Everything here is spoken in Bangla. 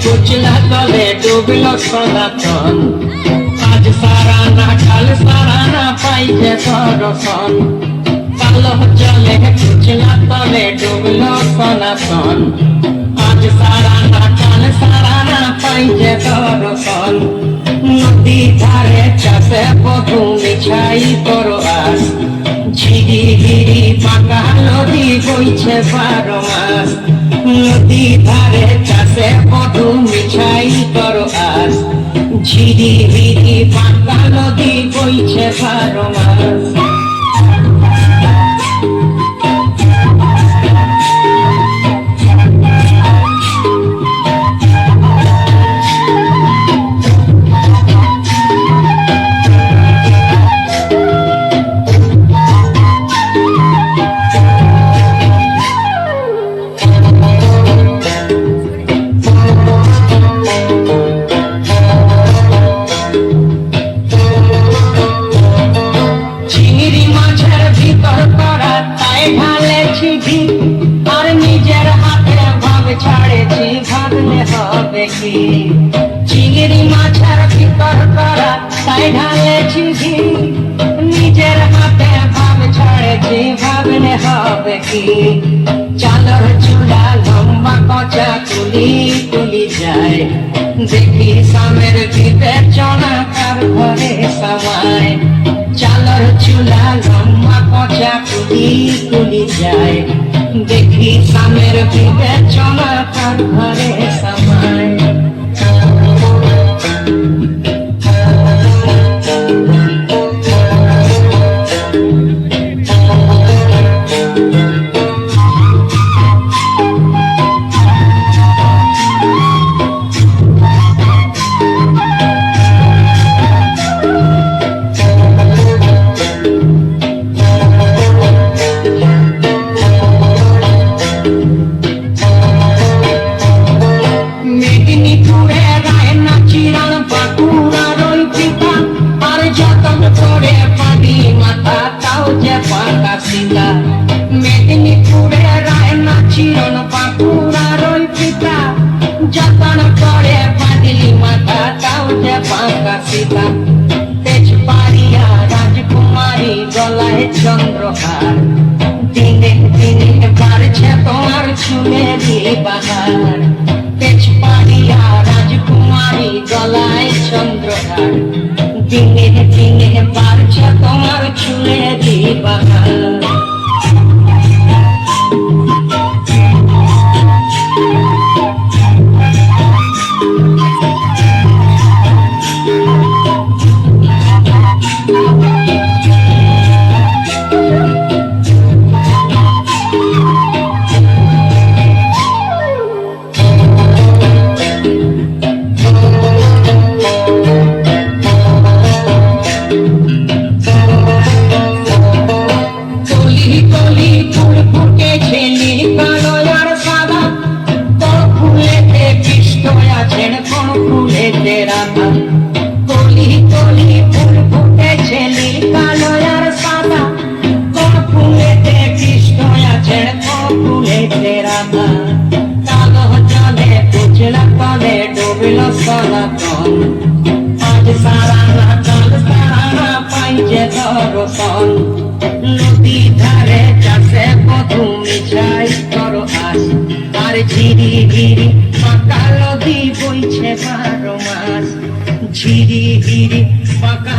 কুচলা তলে ডুবল সনাতন, আজ সারা না কাল সারা না পাইছে দর্শন। কালো জলে কুচলা তলে ডুবল সনাতন, আজ সারা না কাল সারা না পাইছে দর্শন। নদী ধারে চাষে বধু মিছাই তোর আস, ঝিরি ঝিরি পাকা নদী বইছে 12 মাস। নদী ধারে চাষে বধু মিছাই তোর আস, ঝিরি ঝিরি পাকা নদী বইছে 12 মাস। ঢালেছি ঘি আর নিজের হাতে ভাব ছাড়েছি, ভাবলে হবে কি? চিংড়ি মাছের ভিতর করা তাই ঢালেছি ঘি, নিজের হাতে ভাব ছাড়েছি, ভাবলে হবে কি? চালর চুলা লম্বা কচা তুলি তুলি যায়, দেখি সামের ভিতর চনা কার ঘরে সবাই। চালর চুলা লম্বা কচা তুলি তুলি যায়, দেখি সামের ভিতর চনা কার ঘরে সবাই। মেদিনীপুরে রায়না চিরন বাঁকুড়ার ওই পিতা, যতন করে বাঁধলি মাথা তাও যে বাঁকা সীতা। তেজপাড়িয়া রাজকুমারী গলায় চন্দ্রহার, দিনে দিনে বাড়ছে তোমার চুলেরই বাহার। তেজপাড়িয়া রাজকুমারী গলায় চন্দ্রহার, দিনে দিনে বাড়ছে তোমার চুলেরই বাহার। কলি কলি ফুল ফুটেছে নীল কালো আর সাদা, কোন ফুলেতে কৃষ্ণ আছেন কোন ফুলেতে রাধা। কালো জলে কুচলা তলে ডুবল সনাতন, আজ সারা না কাল সারা না পাইছে দর্শন। নদী ধারে চাষে বধু মিছাই তোর আস, আর ঝিরি ঝিরি পাকা নদী বইছে 12 মাস। ঝিরি ঝিরি পাকা